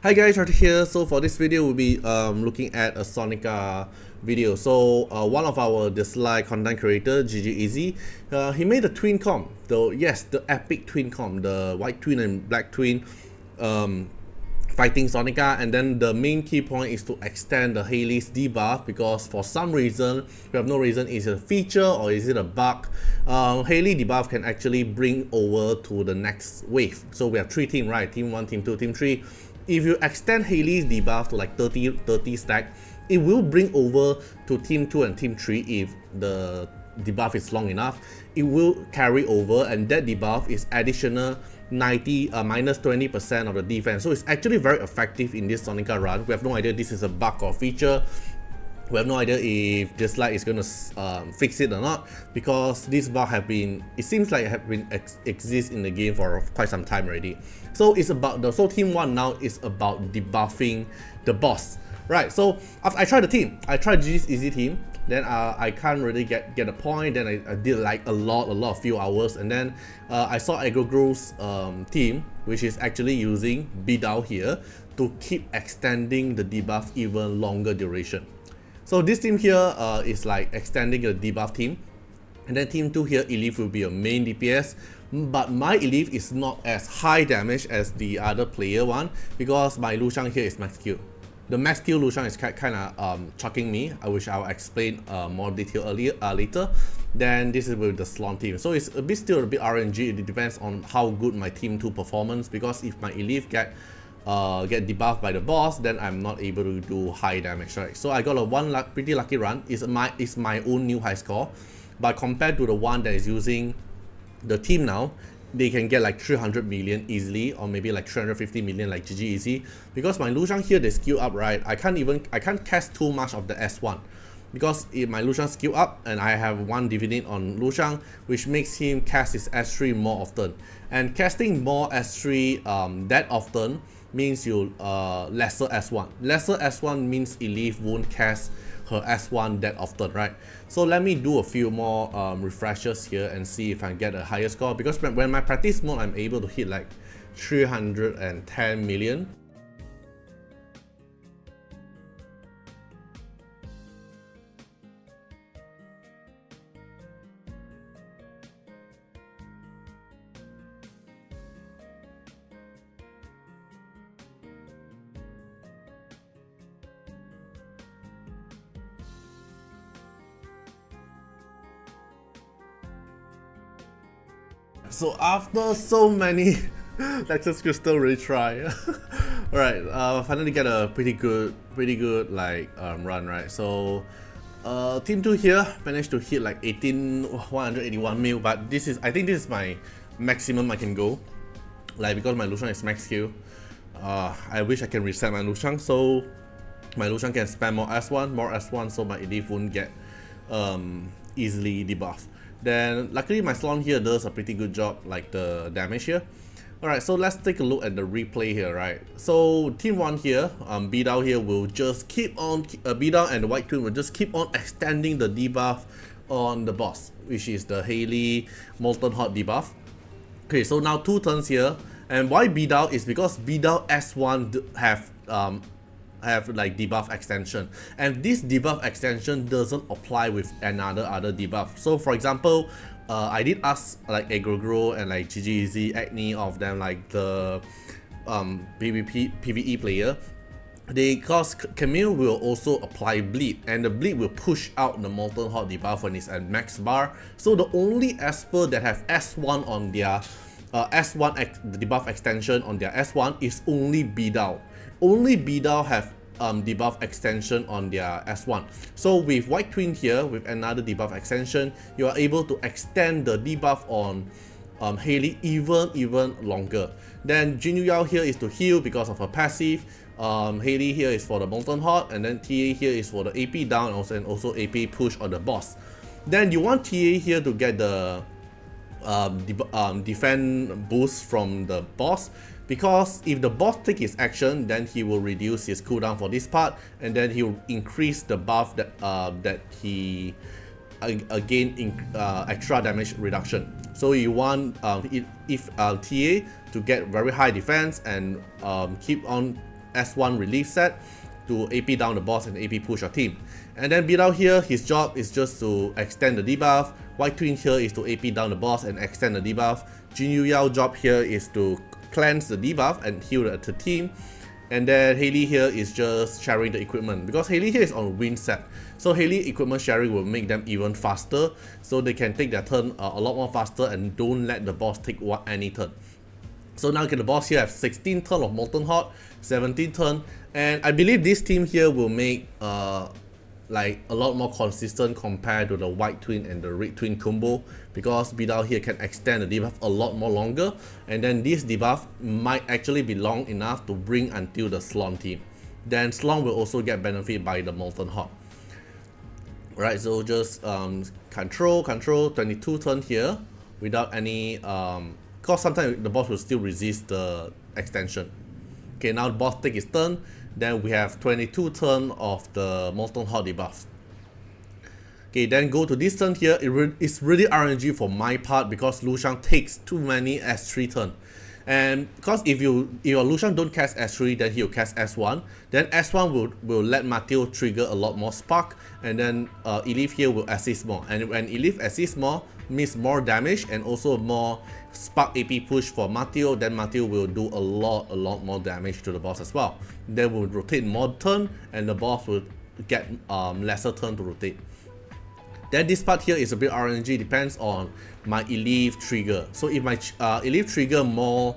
Hi guys, Artiar here. So for this video, we'll be looking at a Sonica video. So one of our Dislyte content creator, GG he made a twin comp. The epic twin comp, the white twin and black twin fighting Sonica, and then the main key point is to extend the Haley's debuff because for some reason, we have no reason, is it a feature or is it a bug? Haley debuff can actually bring over to the next wave. So we have three teams, right? Team 1, Team 2, Team 3. If you extend Haley's debuff to like 30 stack, it will bring over to Team 2 and Team 3 if the debuff is long enough. It will carry over, and that debuff is additional minus 20% of the defense. So it's actually very effective in this Sonica run. We have no idea this is a bug or feature. We have no idea if Dislyte is going to fix it or not, because this bug it seems like it have been exists in the game for quite some time already. So it's about so team 1 now is about debuffing the boss, right? So after I tried the team, I tried GG's easy team, then I can't really get a point. Then I did like a few hours, and then I saw Agrougrouw'S team, which is actually using Blitz here to keep extending the debuff even longer duration. So this team here is like extending the debuff team, and then team 2 here, Elif will be a main DPS, but my Elif is not as high damage as the other player one because my Lushang here is max Q. The max Q Lushang is kind of chucking me, which I'll explain more detail later. Then this is with the Slon team, so it's still a bit RNG. It depends on how good my team 2 performance, because if my Elif get debuffed by the boss, then I'm not able to do high damage, right? So I got a pretty lucky run. It's my own new high score, but compared to the one that is using the team now, they can get like 300 million easily, or maybe like 350 million like GG easy, because my Lushang here, they skill up, right? I can't cast too much of the S1 because if my Lushang skill up and I have one dividend on Lushang, which makes him cast his S3 more often, and casting more S3 that often means you lesser S1. Lesser S1 means Elif won't cast her S1 that often, right? So let me do a few more refreshers here and see if I get a higher score, because when my practice mode, I'm able to hit like 310 million. So after so many Nexus Crystal retry, alright, finally get a pretty good like run, right? So team 2 here managed to hit like 181 mil, but I think this is my maximum I can go, like, because my Lushang is max Q. I wish I can reset my Lushang, so my Lushang can spam more S1, so my Elif won't get easily debuffed. Then luckily my Slon here does a pretty good job, like the damage here. Alright, so let's take a look at the replay here, right? So team 1 here, Blitz here will just keep on, Blitz and the white twin will just keep on extending the debuff on the boss, which is the Haley Molten Hot debuff. Okay, so now 2 turns here, and why Blitz is because Blitz S1 have like debuff extension, and this debuff extension doesn't apply with other debuff. So for example, I did ask like Agrougrouw'S and like GG, any of them, like the PvE player, because Camille will also apply bleed, and the bleed will push out the Molten Hot debuff when it's at max bar. So the only Esper that have S1 on their the debuff extension on their S1 is only Blitz. Only Blitz have debuff extension on their S1. So with White Twin here, with another debuff extension, you are able to extend the debuff on Haley even longer. Then Jinyu Yao here is to heal because of her passive. Haley here is for the Molten Hot, and then TA here is for the AP down and also AP push on the boss. Then you want TA here to get the defend boost from the boss, because if the boss takes his action, then he will reduce his cooldown for this part, and then he will increase the buff that he again extra damage reduction. So you want if TA to get very high defense and keep on S1 relief set to AP down the boss and AP push your team. And then Bidao here, his job is just to extend the debuff. White Twin here is to AP down the boss and extend the debuff. Jin Yu Yao's job here is to cleanse the debuff and heal the team. And then Haley here is just sharing the equipment, because Haley here is on wind set. So Haley equipment sharing will make them even faster, so they can take their turn a lot more faster and don't let the boss take any turn. So now the boss here have 16 turn of Molten Hot, 17 turn, and I believe this team here will make like a lot more consistent compared to the White Twin and the Red Twin combo, because Bidao here can extend the debuff a lot more longer, and then this debuff might actually be long enough to bring until the Slon team. Then Slon will also get benefit by the Molten Hot. Right, so just control 22 turn here without any because sometimes the boss will still resist the extension. Okay, now the boss take his turn. Then we have 22 turn of the Molten Hot debuff. Okay, then go to this turn here. It's really RNG for my part, because Lu Shang takes too many S3 turn. And because if your Lu Shang don't cast S3, then he'll cast S1. Then S1 will let Mateo trigger a lot more spark, and then Elif here will assist more. And when Elif assists more, means more damage and also more spark AP push for Mateo, then Mateo will do a lot more damage to the boss as well. Then we'll rotate more turn, and the boss will get lesser turn to rotate. Then this part here is a bit RNG, depends on my Elif trigger. So if my Elif trigger more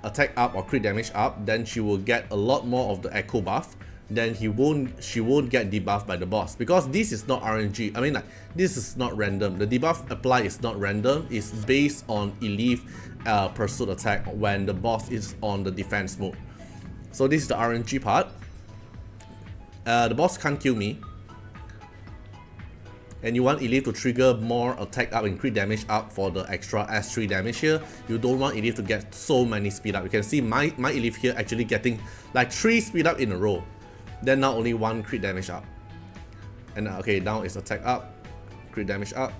attack up or crit damage up, then she will get a lot more of the echo buff. Then she won't get debuffed by the boss, because this is not RNG. I mean, like, this is not random. The debuff applied is not random. It's based on Elif pursuit attack when the boss is on the defense mode. So this is the RNG part. The boss can't kill me, and you want Elif to trigger more attack up and crit damage up for the extra S3 damage here. You don't want Elif to get so many speed up. You can see my Elif here actually getting like 3 speed up in a row. Then now only 1 crit damage up. And okay, now it's attack up, crit damage up.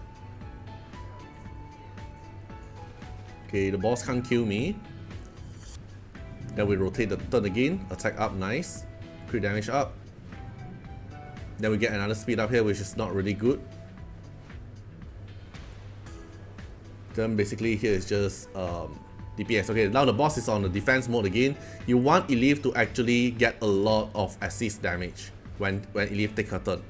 Okay, the boss can't kill me. Then we rotate the turn again, attack up, nice, crit damage up. Then we get another speed up here, which is not really good. Then basically here is just DPS. Okay, now the boss is on the defense mode again. You want Elif to actually get a lot of assist damage when Elif takes her turn.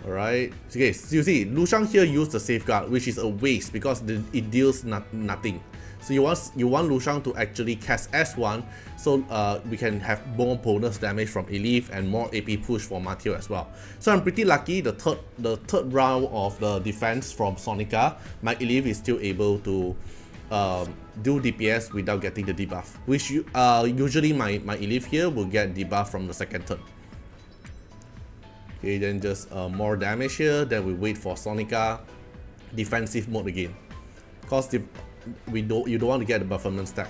Alright, okay, so you see, Lu Shang here used the safeguard, which is a waste because it deals nothing. So you want Lu Shang to actually cast S1, so we can have more bonus damage from Elif and more AP push for Mateo as well. So I'm pretty lucky. The third round of the defense from Sonica, my Elif is still able to do DPS without getting the debuff, which usually my Elif here will get debuff from the second turn. Okay, then just more damage here. Then we wait for Sonica defensive mode again, because you don't want to get the bufferment stack.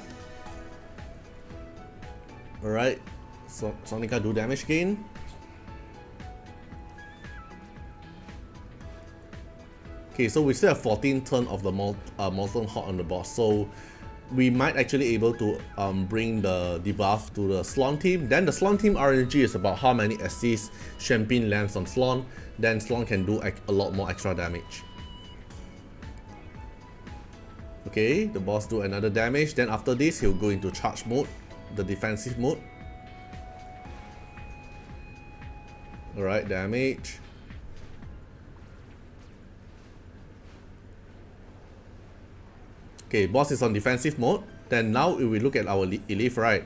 Alright, so Sonica do damage again. Okay, so we still have 14 turn of the Molten Hot on the boss, so we might actually able to bring the debuff to the Slon team. Then the Slon team RNG is about how many assists Champagne lands on Slon. Then Slon can do a lot more extra damage. Okay, the boss do another damage. Then after this, he'll go into charge mode, the defensive mode. Alright, damage. Okay, boss is on defensive mode. Then now if we look at our Elif, right?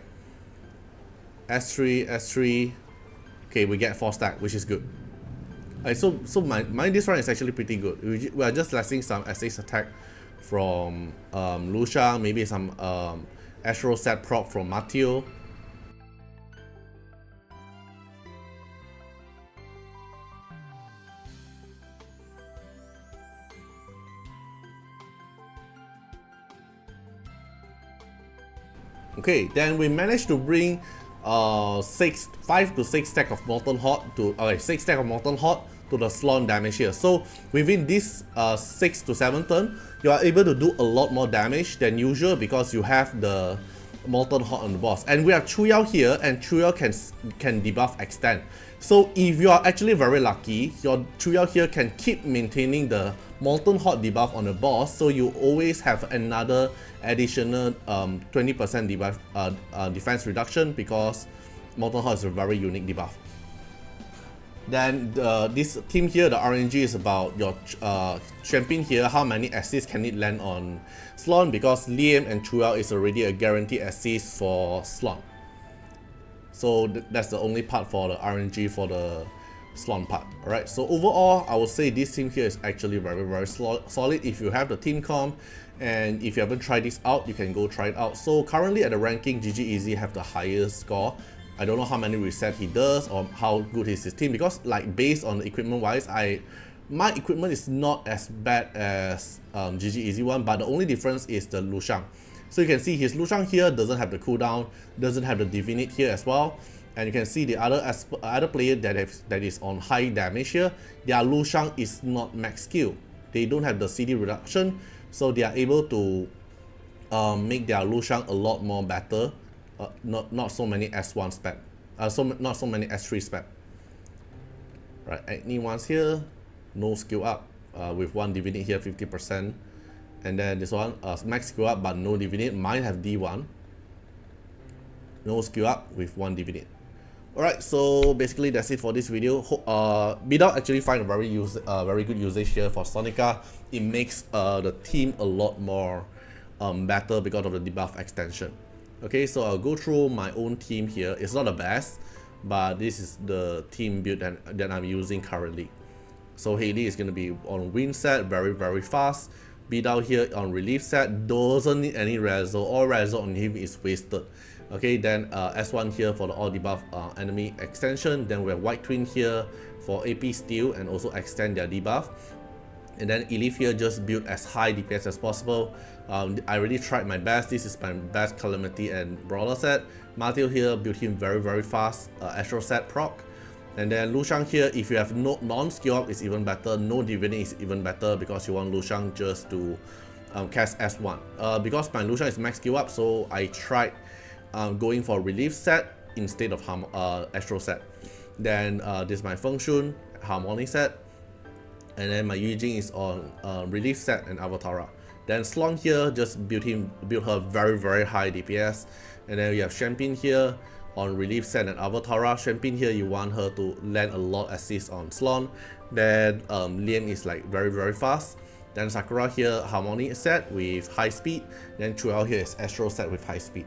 S3. Okay, we get 4 stack, which is good. Alright, so this round is actually pretty good. We are just lasting some assist attack from Lu Shang, maybe some Astro set proc from Mateo. Okay, then we managed to bring 5 to 6 stack of Molten Hot to 6 stack of Molten Hot to the Slon damage here. So within this 6 to 7 turn, you are able to do a lot more damage than usual because you have the Molten Hot on the boss. And we have Chuyao here, and Chuyao can debuff extend. So if you are actually very lucky, your Chuyao here can keep maintaining the Molten Hot debuff on the boss, so you always have another additional 20% debuff, defense reduction, because Molten Hot is a very unique debuff. Then this team here, the RNG is about your champion here, how many assists can it land on Slon, because Liam and Chuyao is already a guaranteed assist for Slon. So that's the only part for the RNG for the Slon part. Alright, so overall I would say this team here is actually very solid. If you have the team comp and if you haven't tried this out, you can go try it out. So currently at the ranking, GG Easy have the highest score. I don't know how many reset he does or how good is his team, because like based on the equipment wise, my equipment is not as bad as GG Easy one, but the only difference is the Lushang. So you can see his Lushang here doesn't have the cooldown, doesn't have the Divinate here as well, and you can see the other player that is on high damage here, their Lushang is not max skill. They don't have the CD reduction, so they are able to make their Lushang a lot more better. Not so many S1 spec, not so many S3 spec. Right, Acne ones here, no skill up with one Divinate here, 50%. And then this one, max skill up but no Divinate. Mine have D1. No skill up with one Divinate. Alright, so basically that's it for this video. Bidao actually find a very good usage here for Sonica. It makes the team a lot more better because of the debuff extension. Okay, so I'll go through my own team here. It's not the best, but this is the team build that I'm using currently. So Haley is going to be on win set, very fast. Bidao here on relief set, doesn't need any Razzle. All Razzle on him is wasted. Okay, then S1 here for the all debuff enemy extension. Then we have White Twin here for AP steal and also extend their debuff. And then Elif here just build as high DPS as possible. I already tried my best. This is my best Calamity and Brawler set. Matthew here built him very fast. Astro set proc. And then Lushang here, if you have no non-skill up, is even better. No Divinate is even better, because you want Lushang just to cast S1. Because my Lushang is max skill up, so I tried going for relief set instead of Astro set. Then this is my Feng Shun Harmony set. And then my Yujing is on relief set and Avatara. Then Slong here just built her very high DPS. And then we have Champagne here on relief set and Avatara. Champagne here, you want her to land a lot assist on Slon. Then Liam is like very fast. Then Sakura here, Harmony set with high speed. Then Chuyao here is Astro set with high speed.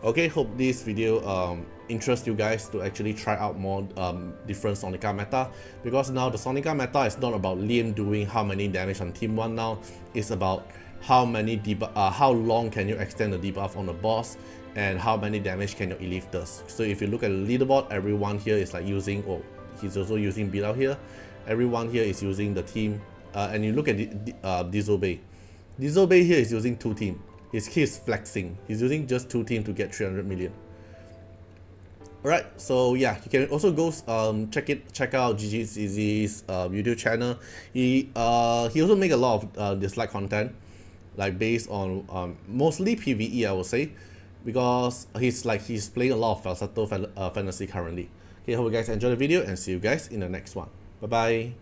Okay, hope this video interests you guys to actually try out more different Sonica meta, because now the Sonica meta is not about Liam doing how many damage on team 1 now. It's about how long can you extend the debuff on the boss, and how many damage can your Elif does. So if you look at the leaderboard, everyone here is like using, he's also using Bilal here. Everyone here is using the team, and you look at Disobey. Disobey here is using 2 team. He's flexing. He's using just 2 team to get 300 million. Alright, so yeah, you can also go check out GG Easy's YouTube channel. He also make a lot of Dislyte content, like based on mostly PvE, I would say, because he's playing a lot of Falsetto fantasy currently. Okay, hope you guys enjoy the video and see you guys in the next one. Bye bye.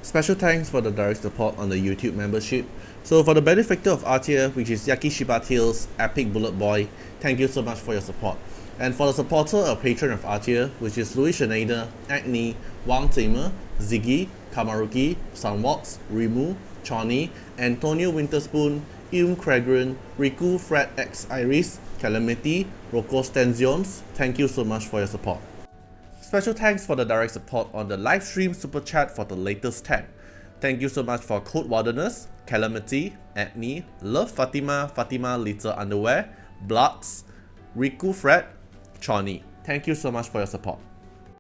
Special thanks for the direct support on the YouTube membership. So for the benefactor of Artiar, which is Yakishiba Tails Epic Bullet Boy, thank you so much for your support. And for the supporter or patron of Artiar, which is Louis Schneider, Agni, Wang Tamer, Ziggy, Kamaruki, Sunwalks, Rimu, Chani, Antonio Winterspoon, Cragren, Riku Fred X Iris, Calamity, Rocco Stenzions, thank you so much for your support. Special thanks for the direct support on the live stream super chat for the latest 10. Thank you so much for Code Wilderness, Calamity, Agni, Love Fatima, Fatima Little Underwear, Bloods, Riku Fred, Chani. Thank you so much for your support.